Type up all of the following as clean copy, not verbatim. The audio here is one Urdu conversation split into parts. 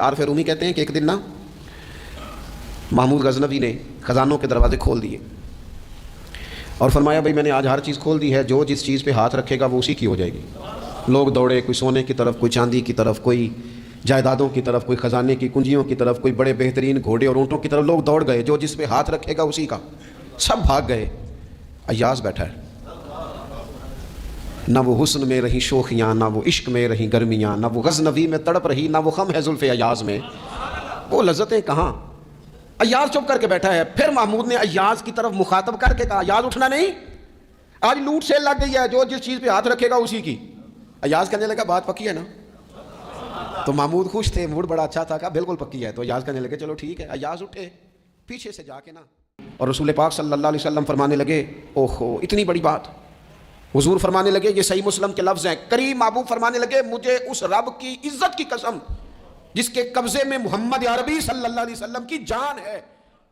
عارف رومی کہتے ہیں کہ ایک دن نا محمود غزنوی نے خزانوں کے دروازے کھول دیے اور فرمایا بھائی میں نے آج ہر چیز کھول دی ہے، جو جس چیز پہ ہاتھ رکھے گا وہ اسی کی ہو جائے گی۔ لوگ دوڑے، کوئی سونے کی طرف، کوئی چاندی کی طرف، کوئی جائیدادوں کی طرف، کوئی خزانے کی کنجیوں کی طرف، کوئی بڑے بہترین گھوڑے اور اونٹوں کی طرف، لوگ دوڑ گئے، جو جس پہ ہاتھ رکھے گا اسی کا۔ سب بھاگ گئے، ایاز بیٹھا ہے، نہ وہ حسن میں رہی شوخیاں، نہ وہ عشق میں رہی گرمیاں، نہ وہ غزنوی میں تڑپ رہی، نہ وہ غم ہے زلف ایاز میں، وہ لذتیں کہاں۔ ایاز چپ کر کے بیٹھا ہے۔ پھر محمود نے ایاز کی طرف مخاطب کر کے کہا ایاز اٹھنا نہیں، آج لوٹ سیل لگ گئی ہے، جو جس چیز پہ ہاتھ رکھے گا اسی کی۔ ایاز کہنے لگا بات پکی ہے نا؟ تو محمود خوش تھے، موڈ بڑا اچھا تھا، کہا بالکل پکی ہے۔ تو ایاز کہنے لگے چلو ٹھیک ہے۔ ایاز اٹھے پیچھے سے جا کے نا، اور رسول پاک صلی اللہ علیہ وسلم فرمانے لگے اوہو اتنی بڑی بات۔ حضور فرمانے لگے، یہ صحیح مسلم کے لفظ ہیں، کریم محبوب فرمانے لگے مجھے اس رب کی عزت کی قسم جس کے قبضے میں محمد عربی صلی اللہ علیہ وسلم کی جان ہے۔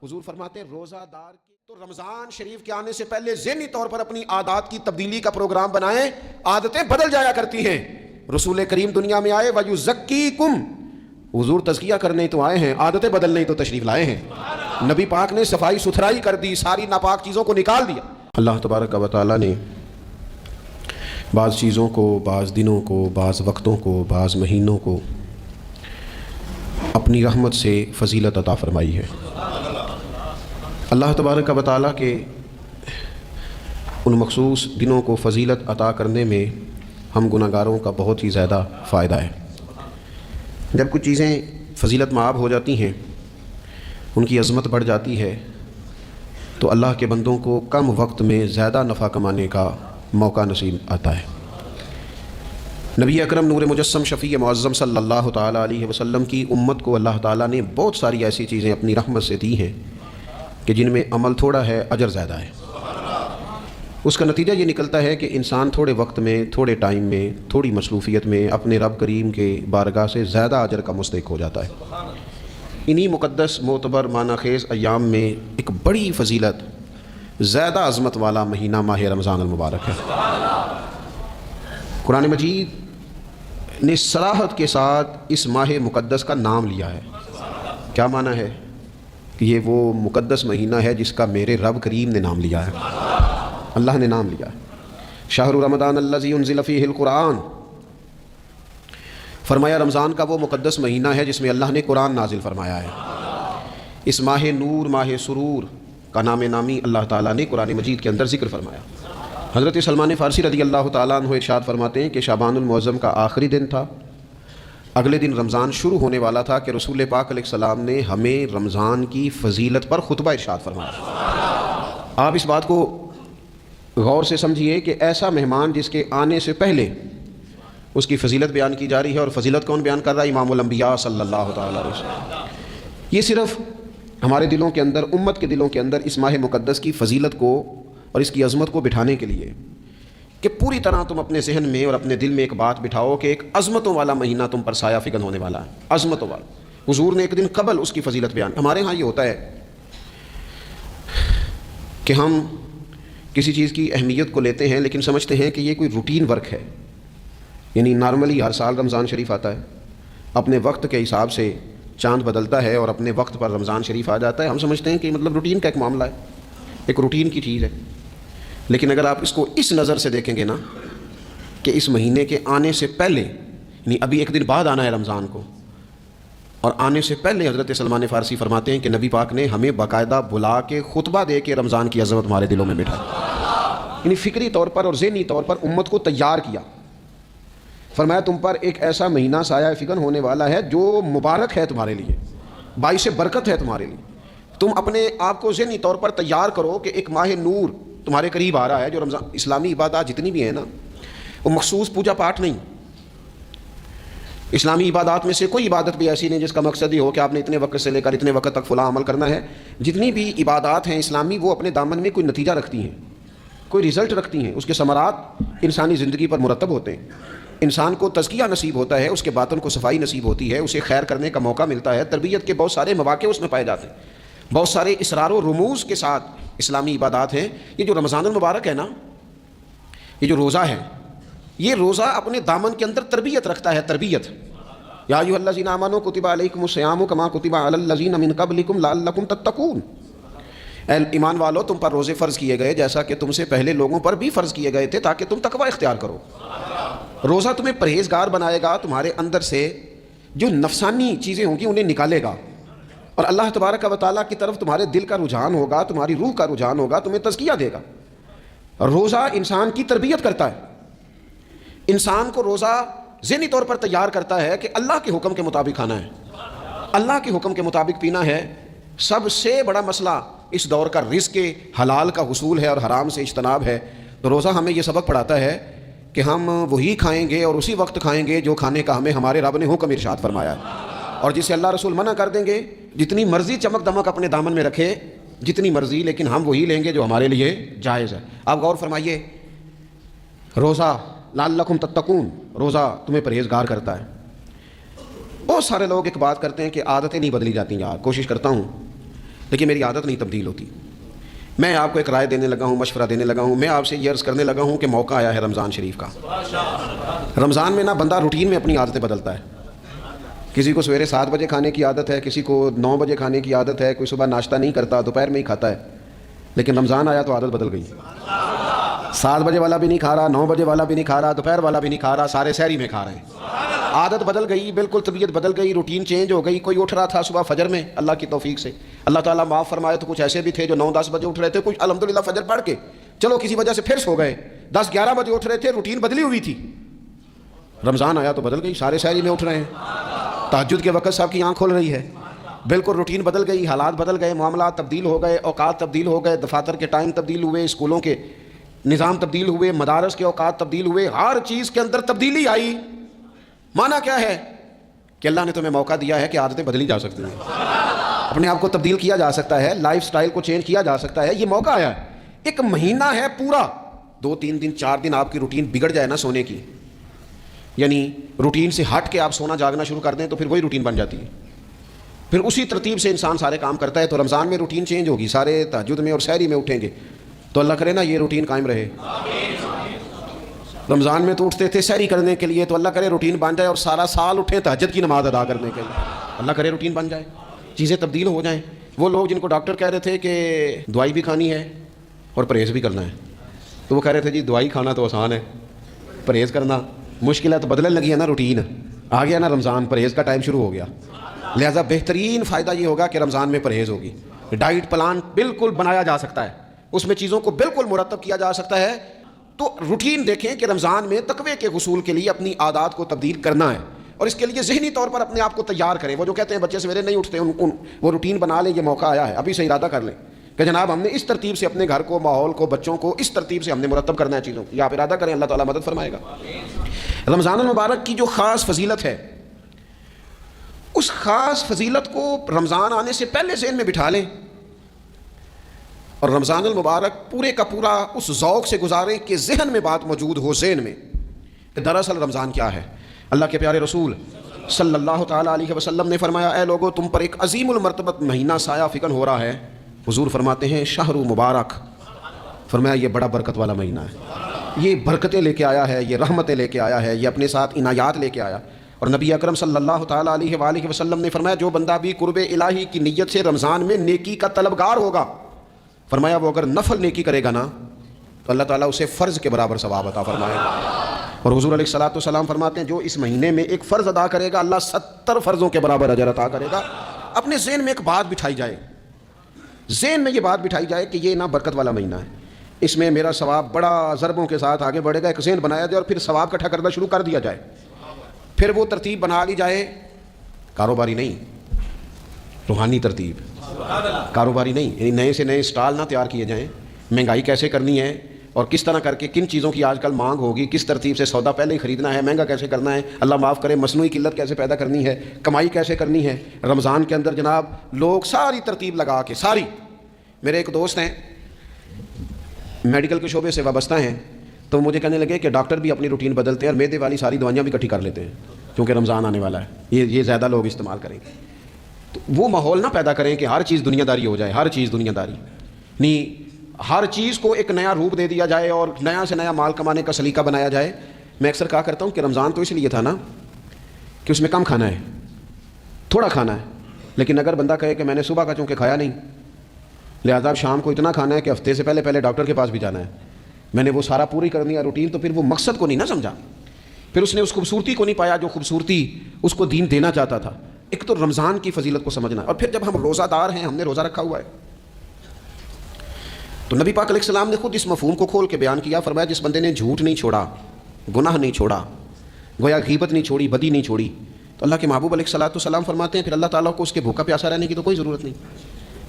حضور فرماتے ہیں روزہ دار کی تو رمضان شریف کے آنے سے پہلے ذہنی طور پر اپنی عادات کی تبدیلی کا پروگرام بنائیں، عادتیں بدل جایا کرتی ہیں۔ رسول کریم دنیا میں آئے وَيُزَكِّيكُمْ، حضور تزکیہ کرنے تو آئے ہیں، عادتیں بدلنے تو تشریف لائے ہیں۔ نبی پاک نے صفائی ستھرائی کر دی، ساری ناپاک چیزوں کو نکال دیا۔ اللہ تبارک و تعالیٰ نے بعض چیزوں کو، بعض دنوں کو، بعض وقتوں کو، بعض مہینوں کو اپنی رحمت سے فضیلت عطا فرمائی ہے۔ اللہ تبارک و تعالیٰ کے ان مخصوص دنوں کو فضیلت عطا کرنے میں ہم گناہ گاروں کا بہت ہی زیادہ فائدہ ہے۔ جب کچھ چیزیں فضیلت مآب ہو جاتی ہیں، ان کی عظمت بڑھ جاتی ہے، تو اللہ کے بندوں کو کم وقت میں زیادہ نفع کمانے کا موقع نصیب آتا ہے۔ نبی اکرم نور مجسم شفیع معظم صلی اللہ تعالیٰ علیہ وسلم کی امت کو اللہ تعالیٰ نے بہت ساری ایسی چیزیں اپنی رحمت سے دی ہیں کہ جن میں عمل تھوڑا ہے، اجر زیادہ ہے۔ اس کا نتیجہ یہ نکلتا ہے کہ انسان تھوڑے وقت میں، تھوڑے ٹائم میں، تھوڑی مصروفیت میں اپنے رب کریم کے بارگاہ سے زیادہ اجر کا مستحق ہو جاتا ہے۔ انہی مقدس معتبر معنی خیز ایام میں ایک بڑی فضیلت، زیادہ عظمت والا مہینہ ماہ رمضان المبارک ہے۔ قرآن مجید نے صراحت کے ساتھ اس ماہ مقدس کا نام لیا ہے۔ کیا معنی ہے؟ کہ یہ وہ مقدس مہینہ ہے جس کا میرے رب کریم نے نام لیا ہے، اللہ نے نام لیا ہے۔ شہر رمضان الذی انزل فیہ القرآن، فرمایا رمضان کا وہ مقدس مہینہ ہے جس میں اللہ نے قرآن نازل فرمایا ہے۔ اس ماہ نور، ماہ سرور کا نام نامی اللہ تعالیٰ نے قرآن مجید کے اندر ذکر فرمایا۔ حضرت سلمان فارسی رضی اللہ تعالیٰ عنہ ارشاد فرماتے ہیں کہ شعبان المعظم کا آخری دن تھا، اگلے دن رمضان شروع ہونے والا تھا کہ رسول پاک علیہ السلام نے ہمیں رمضان کی فضیلت پر خطبہ ارشاد فرمایا۔ آپ اس بات کو غور سے سمجھیے کہ ایسا مہمان جس کے آنے سے پہلے اس کی فضیلت بیان کی جا رہی ہے، اور فضیلت کون بیان کر رہا ہے؟ امام الانبیاء صلی اللہ تعالیٰ علیہ وسلم۔ یہ صرف ہمارے دلوں کے اندر، امت کے دلوں کے اندر اس ماہ مقدس کی فضیلت کو اور اس کی عظمت کو بٹھانے کے لیے کہ پوری طرح تم اپنے ذہن میں اور اپنے دل میں ایک بات بٹھاؤ کہ ایک عظمتوں والا مہینہ تم پر سایہ فکن ہونے والا ہے، عظمتوں والا۔ حضور نے ایک دن قبل اس کی فضیلت بیان۔ ہمارے ہاں یہ ہوتا ہے کہ ہم کسی چیز کی اہمیت کو لیتے ہیں لیکن سمجھتے ہیں کہ یہ کوئی روٹین ورک ہے، یعنی نارملی ہر سال رمضان شریف آتا ہے، اپنے وقت کے حساب سے چاند بدلتا ہے اور اپنے وقت پر رمضان شریف آ جاتا ہے۔ ہم سمجھتے ہیں کہ مطلب روٹین کا ایک معاملہ ہے، ایک روٹین کی چیز ہے۔ لیکن اگر آپ اس کو اس نظر سے دیکھیں گے نا کہ اس مہینے کے آنے سے پہلے، یعنی ابھی ایک دن بعد آنا ہے رمضان کو، اور آنے سے پہلے حضرت سلمان فارسی فرماتے ہیں کہ نبی پاک نے ہمیں باقاعدہ بلا کے خطبہ دے کے رمضان کی عظمت ہمارے دلوں میں بٹھائی، یعنی فکری طور پر اور ذہنی طور پر امت کو تیار کیا۔ فرمایا تم پر ایک ایسا مہینہ سایہ فکن ہونے والا ہے جو مبارک ہے تمہارے لیے، باعث برکت ہے تمہارے لیے۔ تم اپنے آپ کو ذہنی طور پر تیار کرو کہ ایک ماہ نور تمہارے قریب آ رہا ہے۔ جو رمضان، اسلامی عبادات جتنی بھی ہیں نا، وہ مخصوص پوجا پاٹ نہیں۔ اسلامی عبادات میں سے کوئی عبادت بھی ایسی نہیں جس کا مقصد یہ ہو کہ آپ نے اتنے وقت سے لے کر اتنے وقت تک فلاں عمل کرنا ہے۔ جتنی بھی عبادات ہیں اسلامی، وہ اپنے دامن میں کوئی نتیجہ رکھتی ہیں، کوئی رزلٹ رکھتی ہیں، اس کے ثمرات انسانی زندگی پر مرتب ہوتے ہیں۔ انسان کو تزکیہ نصیب ہوتا ہے، اس کے باطن کو صفائی نصیب ہوتی ہے، اسے خیر کرنے کا موقع ملتا ہے، تربیت کے بہت سارے مواقع اس میں پائے جاتے ہیں، بہت سارے اسرار و رموز کے ساتھ اسلامی عبادات ہیں۔ یہ جو رمضان المبارک ہے نا، یہ جو روزہ ہے، یہ روزہ اپنے دامن کے اندر تربیت رکھتا ہے، تربیت۔ یا ایھا الذین آمنوا کتب علیکم الصیام کما کتب علی الذین من قبلکم لعلکم تتقون، اے ایمان والو تم پر روزے فرض کیے گئے جیسا کہ تم سے پہلے لوگوں پر بھی فرض کیے گئے تھے تاکہ تم تقوی اختیار کرو۔ روزہ تمہیں پرہیزگار بنائے گا، تمہارے اندر سے جو نفسانی چیزیں ہوں گی انہیں نکالے گا، اور اللہ تبارک و تعالیٰ کی طرف تمہارے دل کا رجحان ہوگا، تمہاری روح کا رجحان ہوگا، تمہیں تزکیہ دے گا۔ روزہ انسان کی تربیت کرتا ہے، انسان کو روزہ ذہنی طور پر تیار کرتا ہے کہ اللہ کے حکم کے مطابق کھانا ہے، اللہ کے حکم کے مطابق پینا ہے۔ سب سے بڑا مسئلہ اس دور کا رزق کے حلال کا حصول ہے اور حرام سے اجتناب ہے۔ تو روزہ ہمیں یہ سبق پڑھاتا ہے کہ ہم وہی کھائیں گے اور اسی وقت کھائیں گے جو کھانے کا ہمیں ہمارے رب نے حکم ارشاد فرمایا ہے، اور جسے اللہ رسول منع کر دیں گے جتنی مرضی چمک دمک اپنے دامن میں رکھے، جتنی مرضی، لیکن ہم وہی لیں گے جو ہمارے لیے جائز ہے۔ آپ غور فرمائیے، روزہ لعلکم تتقون، روزہ تمہیں پرہیزگار کرتا ہے۔ بہت سارے لوگ ایک بات کرتے ہیں کہ عادتیں نہیں بدلی جاتی، یار کوشش کرتا ہوں لیکن میری عادت نہیں تبدیل ہوتی۔ میں آپ کو ایک رائے دینے لگا ہوں، مشورہ دینے لگا ہوں، میں آپ سے یہ عرض کرنے لگا ہوں کہ موقع آیا ہے رمضان شریف کا۔ رمضان میں بندہ روٹین میں اپنی عادتیں بدلتا ہے۔ کسی کو سویرے 7 بجے کھانے کی عادت ہے، کسی کو 9 بجے کھانے کی عادت ہے، کوئی صبح ناشتہ نہیں کرتا، دوپہر میں ہی کھاتا ہے، لیکن رمضان آیا تو عادت بدل گئی۔ 7 بجے والا بھی نہیں کھا رہا، 9 بجے والا بھی نہیں کھا رہا، دوپہر والا بھی نہیں کھا رہا، سارے سحری میں کھا رہے ہیں۔ عادت بدل گئی، بالکل طبیعت بدل گئی، روٹین چینج ہو گئی۔ کوئی اٹھ رہا تھا صبح فجر میں، اللہ کی توفیق سے اللہ تعالیٰ معاف فرمائے تو کچھ ایسے بھی تھے جو 9-10 بجے اٹھ رہے تھے، کچھ الحمدللہ فجر پڑھ کے چلو کسی وجہ سے پھر سو گئے، 10-11 بجے اٹھ رہے تھے، روٹین بدلی ہوئی تھی۔ رمضان آیا تو بدل گئی، سارے سحری میں اٹھ رہے ہیں، تہجد کے وقت سب کی آنکھ کھول رہی ہے، بالکل روٹین بدل گئی، حالات بدل گئے، معاملات تبدیل ہو گئے، اوقات تبدیل ہو گئے، دفاتر کے ٹائم تبدیل ہوئے، اسکولوں کے نظام تبدیل ہوئے، مدارس کے اوقات تبدیل ہوئے، ہر چیز کے اندر تبدیلی آئی۔ معنی کیا ہے کہ اللہ نے تمہیں موقع دیا ہے کہ عادتیں بدلی جا سکتی ہیں، اپنے آپ کو تبدیل کیا جا سکتا ہے، لائف سٹائل کو چینج کیا جا سکتا ہے۔ یہ موقع آیا ہے، ایک مہینہ ہے پورا، 2-3 دن 4 دن آپ کی روٹین بگڑ جائے نا سونے کی، یعنی روٹین سے ہٹ کے آپ سونا جاگنا شروع کر دیں تو پھر وہی روٹین بن جاتی ہے، پھر اسی ترتیب سے انسان سارے کام کرتا ہے۔ تو رمضان میں روٹین چینج ہوگی، سارے تہجد میں اور سحری میں اٹھیں گے، تو اللہ کرے نا یہ روٹین قائم رہے۔ رمضان میں تو اٹھتے تھے سحری کرنے کے لیے، تو اللہ کرے روٹین بن جائے اور سارا سال اٹھیں تہجد کی نماز ادا کرنے کے لیے، اللہ کرے روٹین بن جائے، چیزیں تبدیل ہو جائیں۔ وہ لوگ جن کو ڈاکٹر کہہ رہے تھے کہ دوائی بھی کھانی ہے اور پرہیز بھی کرنا ہے، تو وہ کہہ رہے تھے جی دوائی کھانا تو آسان ہے، پرہیز کرنا مشکل ہے، تو بدلنے لگی ہے نا روٹین، آ گیا نا رمضان، پرہیز کا ٹائم شروع ہو گیا۔ لہٰذا بہترین فائدہ یہ ہوگا کہ رمضان میں پرہیز ہوگی، ڈائٹ پلان بالکل بنایا جا سکتا ہے، اس میں چیزوں کو بالکل مرتب کیا جا سکتا ہے۔ تو روٹین دیکھیں کہ رمضان میں تقوی کے حصول کے لیے اپنی عادات کو تبدیل کرنا ہے، اور اس کے لیے ذہنی طور پر اپنے آپ کو تیار کریں۔ وہ جو کہتے ہیں بچے سویرے نہیں اٹھتے، ان وہ روٹین بنا لیں، یہ موقع آیا ہے، ابھی سے ارادہ کر لیں کہ جناب ہم نے اس ترتیب سے اپنے گھر کو، ماحول کو، بچوں کو اس ترتیب سے ہم نے مرتب کرنا ہے چیزوں کو، یہ آپ ارادہ کریں، اللہ تعالیٰ مدد فرمائے گا۔ رمضان المبارک کی جو خاص فضیلت ہے، اس خاص فضیلت کو رمضان آنے سے پہلے ذہن میں بٹھا لیں، اور رمضان المبارک پورے کا پورا اس ذوق سے گزاریں کہ ذہن میں بات موجود ہو، ذہن میں کہ دراصل رمضان کیا ہے۔ اللہ کے پیارے رسول صلی اللہ تعالیٰ علیہ وسلم نے فرمایا، اے لوگو تم پر ایک عظیم المرتبت مہینہ سایہ فکن ہو رہا ہے۔ حضور فرماتے ہیں شہر مبارک، فرمایا یہ بڑا برکت والا مہینہ ہے، یہ برکتیں لے کے آیا ہے، یہ رحمتیں لے کے آیا ہے، یہ اپنے ساتھ عنایات لے کے آیا۔ اور نبی اکرم صلی اللہ تعالیٰ علیہ وآلہ وسلم نے فرمایا جو بندہ بھی قرب الہی کی نیت سے رمضان میں نیکی کا طلبگار ہوگا، فرمایا وہ اگر نفل نیکی کرے گا نا تو اللہ تعالیٰ اسے فرض کے برابر ثواب عطا فرمائے گا۔ اور حضور علیہ الصلوۃ والسلام فرماتے ہیں جو اس مہینے میں ایک فرض ادا کرے گا اللہ 70 فرضوں کے برابر اجر عطا کرے گا۔ اپنے ذہن میں ایک بات بٹھائی جائے، ذہن میں یہ بات بٹھائی جائے کہ یہ نا برکت والا مہینہ ہے، اس میں میرا ثواب بڑا ضربوں کے ساتھ آگے بڑھے گا، ایک ذہن بنایا جائے اور پھر ثواب اکٹھا کرنا شروع کر دیا جائے۔ پھر وہ ترتیب بنا لی جائے، کاروباری نہیں، روحانی ترتیب، کاروباری نہیں، یعنی نئے سے نئے اسٹال نہ تیار کیے جائیں، مہنگائی کیسے کرنی ہے اور کس طرح کر کے کن چیزوں کی آج کل مانگ ہوگی، کس ترتیب سے سودا پہلے ہی خریدنا ہے، مہنگا کیسے کرنا ہے، اللہ معاف کرے مصنوعی قلت کیسے پیدا کرنی ہے، کمائی کیسے کرنی ہے۔ رمضان کے اندر جناب لوگ ساری ترتیب لگا کے، ساری، میرے ایک دوست ہیں میڈیکل کے شعبے سے وابستہ ہیں، تو مجھے کہنے لگے کہ ڈاکٹر بھی اپنی روٹین بدلتے ہیں اور معدے والی ساری دوائیاں بھی اکٹھی کر لیتے ہیں کیونکہ رمضان آنے والا ہے، یہ زیادہ لوگ استعمال کریں گے۔ تو وہ ماحول نہ پیدا کریں کہ ہر چیز دنیا داری ہو جائے، ہر چیز دنیا داری نہیں، ہر چیز کو ایک نیا روپ دے دیا جائے اور نیا سے نیا مال کمانے کا سلیقہ بنایا جائے۔ میں اکثر کہا کرتا ہوں کہ رمضان تو اس لیے تھا نا کہ اس میں کم کھانا ہے، تھوڑا کھانا ہے. لیکن اگر بندہ کہے کہ میں نے صبح کا چونکہ کھایا نہیں لہذا شام کو اتنا کھانا ہے کہ ہفتے سے پہلے ڈاکٹر کے پاس بھی جانا ہے، میں نے وہ سارا پوری کرنی ہے روٹین، تو پھر وہ مقصد کو نہیں نہ سمجھا، پھر اس نے اس خوبصورتی کو نہیں پایا جو خوبصورتی اس کو دین دینا چاہتا تھا. ایک تو رمضان کی فضیلت کو سمجھنا، اور پھر جب ہم روزہ دار ہیں، ہم نے روزہ رکھا ہوا ہے، تو نبی پاک علیہ السلام نے خود اس مفہوم کو کھول کے بیان کیا. فرمایا جس بندے نے جھوٹ نہیں چھوڑا، گناہ نہیں چھوڑا، گویا غیبت نہیں چھوڑی، بدی نہیں چھوڑی، تو اللہ کے محبوب علیہ الصلوۃ والسلام فرماتے ہیں پھر اللہ تعالیٰ کو اس کے بھوکا پیاسا رہنے کی تو کوئی ضرورت نہیں،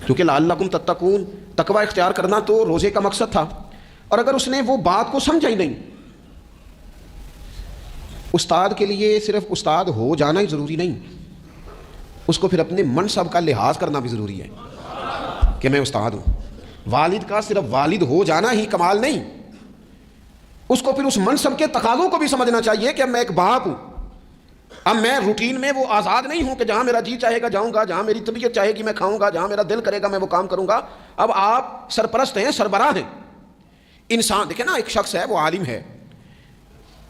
کیونکہ لعلکم تتقون، تقوی اختیار کرنا تو روزے کا مقصد تھا. اور اگر اس نے وہ بات کو سمجھا ہی نہیں، استاد کے لیے صرف استاد ہو جانا ہی ضروری نہیں، اس کو پھر اپنے منصب کا لحاظ کرنا بھی ضروری ہے کہ میں استاد ہوں. والد کا صرف والد ہو جانا ہی کمال نہیں، اس کو پھر اس منصب کے تقاضوں کو بھی سمجھنا چاہیے کہ اب میں ایک باپ ہوں، اب میں روٹین میں وہ آزاد نہیں ہوں کہ جہاں میرا جی چاہے گا جاؤں گا، جہاں میری طبیعت چاہے گی میں کھاؤں گا، جہاں میرا دل کرے گا میں وہ کام کروں گا. اب آپ سرپرست ہیں، سربراہ ہیں. انسان دیکھیں نا، ایک شخص ہے وہ عالم ہے،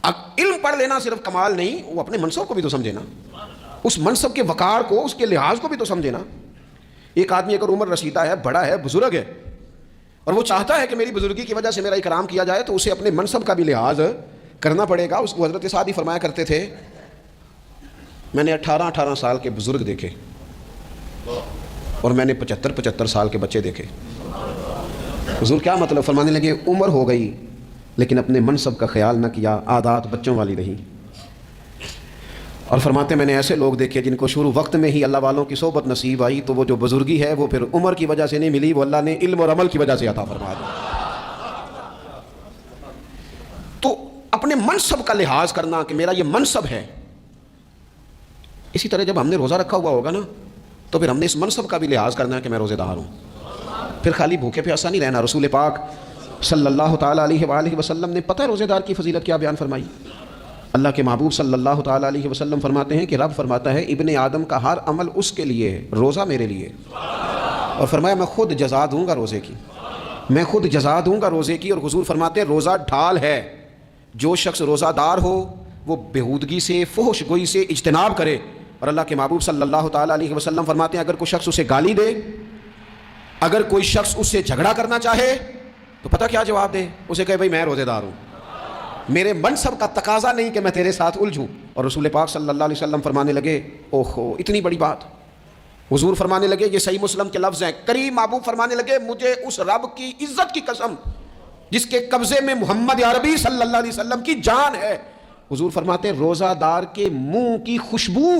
اب علم پڑھ لینا صرف کمال نہیں، وہ اپنے منصب کو بھی تو سمجھے نا، اس منصب کے وقار کو، اس کے لحاظ کو بھی تو سمجھے نا. ایک آدمی اگر عمر رسیدہ ہے، بڑا ہے، بزرگ ہے، اور وہ چاہتا ہے کہ میری بزرگی کی وجہ سے میرا اکرام کیا جائے، تو اسے اپنے منصب کا بھی لحاظ کرنا پڑے گا. اس کو حضرت سعدی فرمایا کرتے تھے میں نے 18 سال کے بزرگ دیکھے اور میں نے 75 سال کے بچے دیکھے. حضور کیا مطلب؟ فرمانے لگے عمر ہو گئی لیکن اپنے منصب کا خیال نہ کیا، عادات بچوں والی رہی. اور فرماتے میں نے ایسے لوگ دیکھے جن کو شروع وقت میں ہی اللہ والوں کی صحبت نصیب آئی، تو وہ جو بزرگی ہے وہ پھر عمر کی وجہ سے نہیں ملی، وہ اللہ نے علم اور عمل کی وجہ سے عطا فرما دی. تو اپنے منصب کا لحاظ کرنا کہ میرا یہ منصب ہے. اسی طرح جب ہم نے روزہ رکھا ہوا ہوگا نا، تو پھر ہم نے اس منصب کا بھی لحاظ کرنا ہے کہ میں روزے دار ہوں. پھر خالی بھوکے پیاسا نہیں رہنا. رسول پاک صلی اللہ تعالیٰ علیہ وآلہ وسلم نے پتہ ہے روزے دار کی فضیلت کیا بیان فرمائی؟ اللہ کے محبوب صلی اللہ تعالیٰ علیہ وسلم فرماتے ہیں کہ رب فرماتا ہے ابن آدم کا ہر عمل اس کے لیے ہے، روزہ میرے لیے. اور فرمایا میں خود جزا دوں گا روزے کی، میں خود جزا دوں گا روزے کی. اور حضور فرماتے ہیں روزہ ڈھال ہے، جو شخص روزہ دار ہو وہ بےہودگی سے، فحش گوئی سے اجتناب کرے. اور اللہ کے محبوب صلی اللہ تعالیٰ علیہ وسلم فرماتے ہیں اگر کوئی شخص اسے گالی دے، اگر کوئی شخص اس سے جھگڑا کرنا چاہے تو پتہ کیا جواب دے؟ اسے کہے بھائی میں روزے دار ہوں، میرے منصب کا تقاضا نہیں کہ میں تیرے ساتھ الجھوں. اور رسول پاک صلی اللہ علیہ وسلم فرمانے لگے اوہو اتنی بڑی بات. حضور فرمانے لگے، یہ صحیح مسلم کے لفظ ہیں، کریم محبوب فرمانے لگے مجھے اس رب کی عزت کی قسم جس کے قبضے میں محمد عربی صلی اللہ علیہ وسلم کی جان ہے. حضور فرماتے ہیں روزہ دار کے منہ کی خوشبو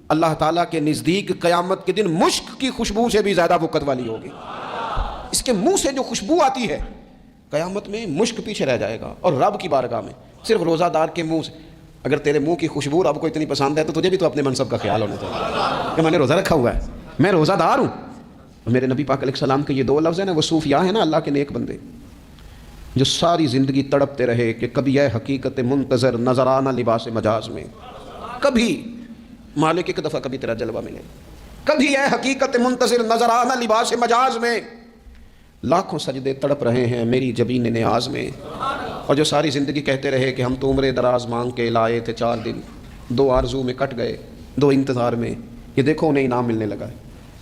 اللہ تعالیٰ کے نزدیک قیامت کے دن مشک کی خوشبو سے بھی زیادہ وقت والی ہوگی. اس کے منہ سے جو خوشبو آتی ہے قیامت میں مشک پیچھے رہ جائے گا. اور رب کی بارگاہ میں صرف روزہ دار کے منہ سے، اگر تیرے منہ کی خوشبو رب کو اتنی پسند ہے تو تجھے بھی تو اپنے منصب کا خیال ہونا چاہیے کہ میں نے روزہ رکھا ہوا ہے، میں روزہ دار ہوں. میرے نبی پاک علیہ السلام کے یہ دو لفظ ہیں نا، وہ صوفیاء ہیں نا، اللہ کے نیک بندے جو ساری زندگی تڑپتے رہے کہ کبھی ہے حقیقت منتظر نظر آنا لباس مجاز میں، کبھی مالک ایک دفعہ کبھی تیرا جلوہ ملے، کبھی ہے حقیقت منتظر نظر آنا لباس مجاز میں. لاکھوں سجدے تڑپ رہے ہیں میری جبین نیاز میں. اور جو ساری زندگی کہتے رہے کہ ہم تو عمر دراز مانگ کے لائے تھے 4 دن، 2 آرزو میں کٹ گئے، 2 انتظار میں، یہ دیکھو انہیں انعام ملنے لگا ہے.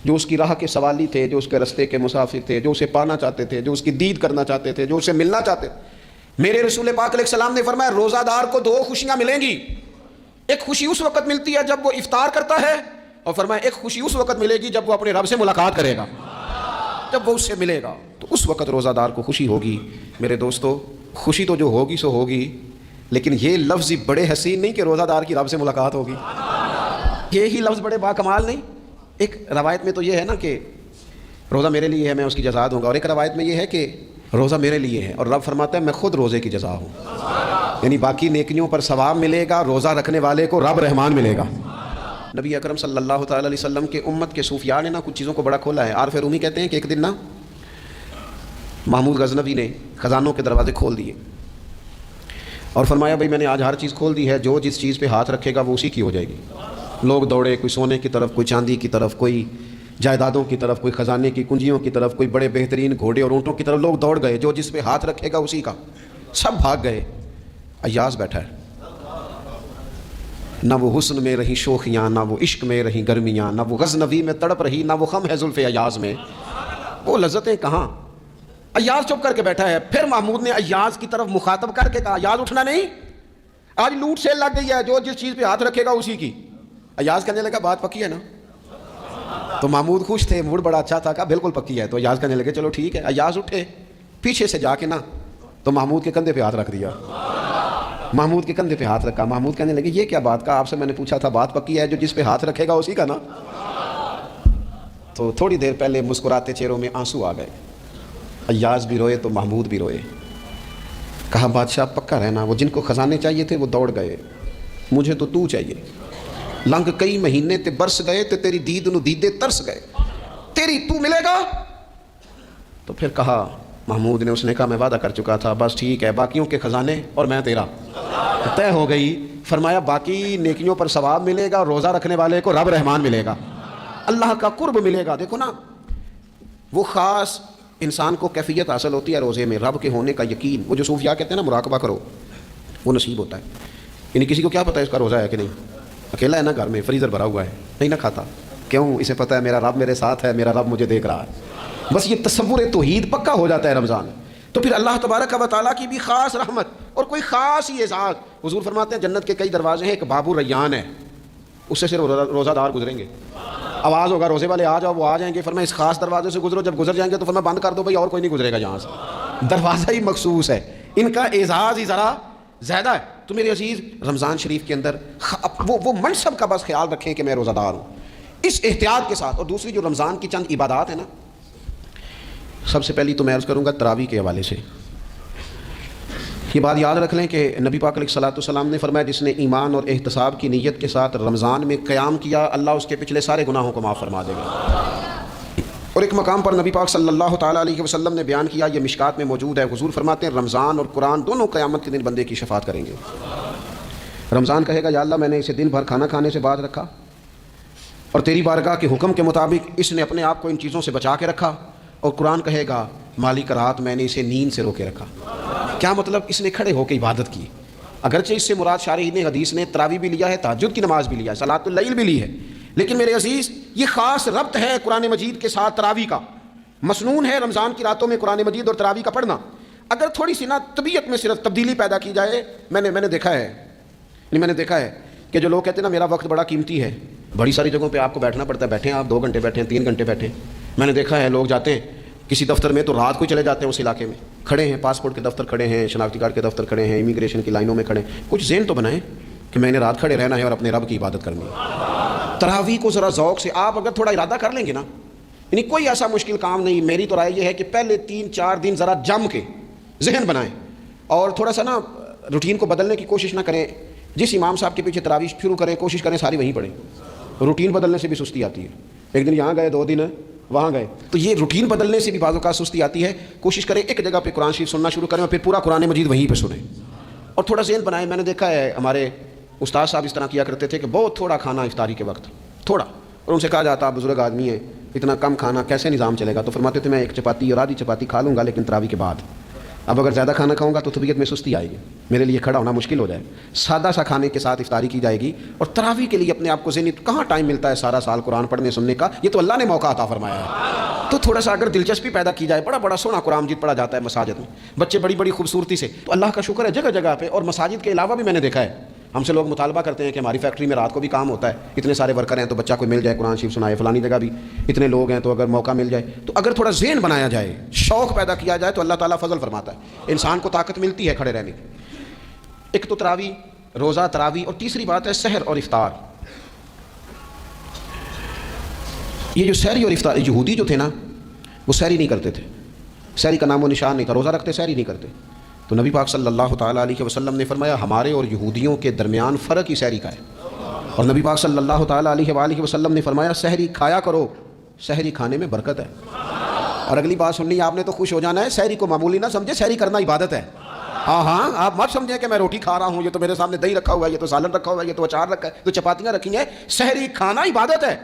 جو اس کی راہ کے سوالی تھے، جو اس کے رستے کے مسافر تھے، جو اسے پانا چاہتے تھے، جو اس کی دید کرنا چاہتے تھے، جو اسے ملنا چاہتے تھے. میرے رسول پاک علیہ السلام نے فرمایا روزہ دار کو 2 خوشیاں ملیں گی. ایک خوشی اس وقت ملتی ہے جب وہ افطار کرتا ہے، اور فرمایا ایک خوشی اس وقت ملے گی جب وہ اپنے رب سے ملاقات کرے گا، جب وہ اس سے ملے گا تو اس وقت روزہ دار کو خوشی ہوگی. میرے دوستو خوشی تو جو ہوگی سو ہوگی، لیکن یہ لفظ بڑے حسین نہیں کہ روزہ دار کی رب سے ملاقات ہوگی، یہی لفظ بڑے باکمال نہیں. ایک روایت میں تو یہ ہے نا کہ روزہ میرے لیے ہے میں اس کی جزا دوں گا، اور ایک روایت میں یہ ہے کہ روزہ میرے لیے ہے اور رب فرماتا ہے میں خود روزے کی جزا ہوں. یعنی باقی نیکیوں پر ثواب ملے گا، روزہ رکھنے والے کو رب رحمان ملے گا. نبی اکرم صلی اللہ تعالیٰ علیہ وسلم کے امت کے صوفیاء نے نا کچھ چیزوں کو بڑا کھولا ہے. عارف رومی کہتے ہیں کہ ایک دن نا محمود غزنوی نے خزانوں کے دروازے کھول دیے اور فرمایا بھائی میں نے آج ہر چیز کھول دی ہے، جو جس چیز پہ ہاتھ رکھے گا وہ اسی کی ہو جائے گی. لوگ دوڑے، کوئی سونے کی طرف، کوئی چاندی کی طرف، کوئی جائیدادوں کی طرف، کوئی خزانے کی کنجیوں کی طرف، کوئی بڑے بہترین گھوڑے اور اونٹوں کی طرف. لوگ دوڑ گئے، جو جس پہ ہاتھ رکھے گا اسی کا. سب بھاگ گئے. ایاز بیٹھا ہے. نہ وہ حسن میں رہی شوخیاں، نہ وہ عشق میں رہی گرمیاں، نہ وہ غزنوی میں تڑپ رہی، نہ وہ خم ہے زلف ایاز میں، وہ لذتیں کہاں۔ ایاز چپ کر کے بیٹھا ہے، پھر محمود نے ایاز کی طرف مخاطب کر کے کہا ایاز اٹھنا نہیں، آج لوٹ سیل لگ گئی ہے، جو جس چیز پہ ہاتھ رکھے گا اسی کی۔ ایاز کہنے لگا بات پکی ہے نا؟ تو محمود خوش تھے، موڈ بڑا اچھا تھا، کہا بالکل پکی ہے۔ تو ایاز کہنے لگے چلو ٹھیک ہے۔ ایاز اٹھے، پیچھے سے جا کے نا تو محمود کے کندھے پہ ہاتھ رکھ دیا، محمود کے کندھے پہ ہاتھ رکھا۔ محمود کہنے لگے یہ کیا بات کا، آپ سے میں نے پوچھا تھا بات پکی ہے، جو جس پہ ہاتھ رکھے گا اسی کا نا۔ تو تھوڑی دیر پہلے مسکراتے چہروں میں آنسو آ گئے، ایاز بھی روئے تو محمود بھی روئے۔ کہا بادشاہ پکا رہنا، وہ جن کو خزانے چاہیے تھے وہ دوڑ گئے، مجھے تو چاہیے۔ لنگ کئی مہینے تے برس گئے تے تیری دید نو دیدے ترس گئے، تیری تو ملے گا۔ تو پھر کہا محمود نے، اس نے کہا میں وعدہ کر چکا تھا، بس ٹھیک ہے، باقیوں کے خزانے اور میں تیرا، طے ہو گئی۔ فرمایا باقی نیکیوں پر ثواب ملے گا، روزہ رکھنے والے کو رب رحمان ملے گا، اللہ کا قرب ملے گا۔ دیکھو نا وہ خاص انسان کو کیفیت حاصل ہوتی ہے روزے میں، رب کے ہونے کا یقین۔ وہ جو صوفیاء کہتے ہیں نا مراقبہ کرو، وہ نصیب ہوتا ہے۔ یعنی کسی کو کیا پتہ ہے اس کا روزہ ہے کہ نہیں، اکیلا ہے نا گھر میں، فریزر بھرا ہوا ہے، نہیں نہ کھاتا، کیوں؟ اسے پتہ ہے میرا رب میرے ساتھ ہے، میرا رب مجھے دیکھ رہا ہے۔ بس یہ تصور توحید پکا ہو جاتا ہے رمضان، تو پھر اللہ تبارک و تعالیٰ کی بھی خاص رحمت اور کوئی خاص ہی اعزاز۔ حضور فرماتے ہیں جنت کے کئی دروازے ہیں، ایک باب الریان ہے، اس سے صرف روزہ دار گزریں گے۔ آواز ہوگا روزے والے آ جاؤ، وہ آ جائیں گے، فرمایا اس خاص دروازے سے گزرو، جب گزر جائیں گے تو فرمایا بند کر دو بھائی، اور کوئی نہیں گزرے گا یہاں سے، دروازہ ہی مخصوص ہے، ان کا اعزاز ہی ذرا زیادہ ہے۔ تو میرے عزیز رمضان شریف کے اندر وہ منصب کا بس خیال رکھیں کہ میں روزہ دار ہوں، اس احتیاط کے ساتھ۔ اور دوسری جو رمضان کی چند عبادات ہیں نا، سب سے پہلی تو میں عرض کروں گا تراویح کے حوالے سے، یہ بات یاد رکھ لیں کہ نبی پاک علیہ الصلوۃ والسلام نے فرمایا جس نے ایمان اور احتساب کی نیت کے ساتھ رمضان میں قیام کیا، اللہ اس کے پچھلے سارے گناہوں کو معاف فرما دے گا۔ اور ایک مقام پر نبی پاک صلی اللہ تعالیٰ علیہ وسلم نے بیان کیا، یہ مشکات میں موجود ہے، حضور فرماتے ہیں رمضان اور قرآن دونوں قیامت کے دن بندے کی شفاعت کریں گے۔ رمضان کہے گا یا اللہ میں نے اسے دن بھر کھانا کھانے سے باز رکھا، اور تیری بارگاہ کے حکم کے مطابق اس نے اپنے آپ کو ان چیزوں سے بچا کے رکھا۔ اور قرآن کہے گا مالک رات میں نے اسے نیند سے روکے رکھا۔ کیا مطلب؟ اس نے کھڑے ہو کے عبادت کی، اگرچہ اس سے مراد شارحین حدیث نے تراویح بھی لیا ہے، تہجد کی نماز بھی لیا ہے، صلاۃ اللیل بھی لی ہے، لیکن میرے عزیز یہ خاص ربط ہے قرآن مجید کے ساتھ تراویح کا۔ مسنون ہے رمضان کی راتوں میں قرآن مجید اور تراویح کا پڑھنا۔ اگر تھوڑی سی نا طبیعت میں صرف تبدیلی پیدا کی جائے، میں نے دیکھا ہے کہ جو لوگ کہتے ہیں نا میرا وقت بڑا قیمتی ہے، بڑی ساری جگہوں پہ آپ کو بیٹھنا پڑتا ہے، بیٹھیں آپ 2 گھنٹے بیٹھیں، 3 گھنٹے بیٹھیں۔ میں نے دیکھا ہے لوگ جاتے ہیں کسی دفتر میں تو رات کو چلے جاتے ہیں، اس علاقے میں کھڑے ہیں، پاسپورٹ کے دفتر کھڑے ہیں، شناختی کارڈ کے دفتر کھڑے ہیں، امیگریشن کی لائنوں میں کھڑے ہیں۔ کچھ ذہن تو بنائیں کہ میں نے رات کھڑے رہنا ہے اور اپنے رب کی عبادت کرنی ہے۔ تراویح کو ذرا ذوق سے آپ اگر تھوڑا ارادہ کر لیں گے نا، یعنی کوئی ایسا مشکل کام نہیں۔ میری تو رائے یہ ہے کہ پہلے 3-4 دن ذرا جم کے ذہن بنائیں اور تھوڑا سا نا روٹین کو بدلنے کی کوشش نہ کریں۔ جس امام صاحب کے پیچھے تراویح شروع کریں، کوشش کریں ساری وہیں پڑھیں۔ روٹین بدلنے سے بھی سستی آتی ہے، ایک دن یہاں گئے 2 دن وہاں گئے، تو یہ روٹین بدلنے سے بھی بعض اوقات سستی آتی ہے۔ کوشش کریں ایک جگہ پہ قرآن شریف سننا شروع کریں اور پھر پورا قرآن مجید وہیں پہ سنیں اور تھوڑا ذہن بنائیں۔ میں نے دیکھا ہے ہمارے استاد صاحب اس طرح کیا کرتے تھے کہ بہت تھوڑا کھانا افطاری کے وقت، تھوڑا، اور ان سے کہا جاتا آپ بزرگ آدمی ہیں، اتنا کم کھانا کیسے نظام چلے گا؟ تو فرماتے تھے میں 1 چپاتی اور آدھی چپاتی کھا لوں گا لیکن تراویح کے بعد، اب اگر زیادہ کھانا کھاؤں گا تو طبیعت میں سستی آئے گی، میرے لیے کھڑا ہونا مشکل ہو جائے۔ سادہ سا کھانے کے ساتھ افطاری کی جائے گی اور تراویح کے لیے اپنے آپ کو ذہنی کہاں ٹائم ملتا ہے سارا سال قرآن پڑھنے سننے کا، یہ تو اللہ نے موقع عطا فرمایا ہے۔ تو تھوڑا سا اگر دلچسپی پیدا کی جائے، بڑا سونا قرآن مجید پڑھا جاتا ہے مساجد میں، بچے بڑی خوبصورتی سے، تو اللہ کا شکر ہے جگہ جگہ پہ۔ اور مساجد کے علاوہ بھی میں نے دیکھا ہے ہم سے لوگ مطالبہ کرتے ہیں کہ ہماری فیکٹری میں رات کو بھی کام ہوتا ہے، اتنے سارے ورکر ہیں تو بچہ کوئی مل جائے قرآن شریف سنائے، فلانی جگہ بھی اتنے لوگ ہیں تو اگر موقع مل جائے، تو اگر تھوڑا ذہن بنایا جائے، شوق پیدا کیا جائے تو اللہ تعالیٰ فضل فرماتا ہے، انسان کو طاقت ملتی ہے کھڑے رہنے کی۔ ایک تو تراویح، روزہ، تراویح، اور تیسری بات ہے سحر اور افطار۔ یہ جو سحری اور افطار، یہودی جو تھے نا وہ سحری نہیں کرتے تھے، سحری کا نام و نشان نہیں تھا، روزہ رکھتے سحری نہیں کرتے۔ تو نبی پاک صلی اللہ تعالیٰ علیہ وسلم نے فرمایا ہمارے اور یہودیوں کے درمیان فرق ہی سحری کا ہے، اور نبی پاک صلی اللہ تعالیٰ علیہ وآلہ وسلم نے فرمایا سحری کھایا کرو، سحری کھانے میں برکت ہے۔ اور اگلی بات سننی آپ نے تو خوش ہو جانا ہے، سحری کو معمولی نہ سمجھے، سحری کرنا عبادت ہے۔ ہاں آپ مت سمجھیں کہ میں روٹی کھا رہا ہوں، یہ تو میرے سامنے دہی رکھا ہوا ہے، یہ تو سالن رکھا ہوا ہے، یہ تو اچار رکھا ہے، تو چپاتیاں رکھی ہیں۔ سحری کھانا عبادت ہے۔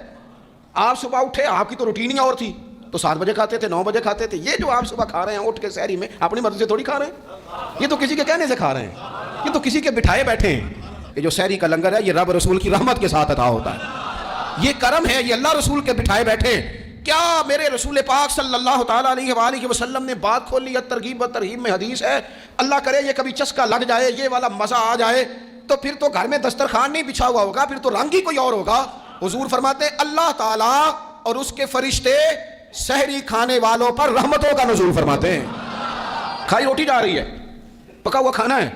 آپ صبح اٹھے، آپ کی تو روٹین ہی اور تھی، تو 7 بجے کھاتے تھے، 9 بجے کھاتے تھے، یہ جو آپ صبح کھا رہے ہیں اٹھ کے سحری میں، اپنی مرضی سے تھوڑی کھا رہے ہیں، یہ تو کسی کے کہنے سے کھا رہے ہیں، یہ تو کسی کے بٹھائے بیٹھے ہیں، یہ جو سحری کا لنگر ہے یہ رب رسول کی رحمت کے ساتھ عطا ہوتا ہے، یہ کرم ہے، یہ اللہ رسول کے بٹھائے بیٹھے۔ کیا میرے رسول پاک صلی اللہ تعالیٰ علیہ وآلہ وسلم نے بات کھول لی ہے، ترغیب و ترہیب میں حدیث ہے، اللہ کرے یہ کبھی چسکا لگ جائے، یہ والا مزہ آ جائے تو پھر تو گھر میں دسترخوان نہیں بچھا ہوا ہوگا، پھر تو رنگ ہی کوئی اور ہوگا۔ حضور فرماتے ہیں اللہ تعالیٰ اور اس کے فرشتے سحری کھانے والوں پر رحمتوں کا نزول فرماتے ہیں۔ کھائی روٹی جا رہی ہے، پکا ہوا کھانا ہے،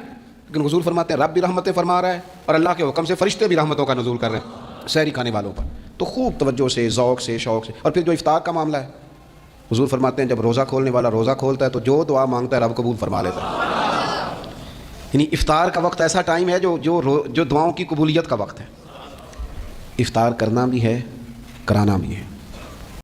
لیکن حضور فرماتے ہیں رب بھی رحمتیں فرما رہا ہے اور اللہ کے حکم سے فرشتے بھی رحمتوں کا نزول کر رہے ہیں سحری کھانے والوں پر۔ تو خوب توجہ سے، ذوق سے، شوق سے۔ اور پھر جو افطار کا معاملہ ہے، حضور فرماتے ہیں جب روزہ کھولنے والا روزہ کھولتا ہے تو جو دعا مانگتا ہے رب قبول فرما لیتا ہے۔ یعنی افطار کا وقت ایسا ٹائم ہے جو دعاؤں کی قبولیت کا وقت ہے۔ افطار کرنا بھی ہے، کرانا بھی ہے۔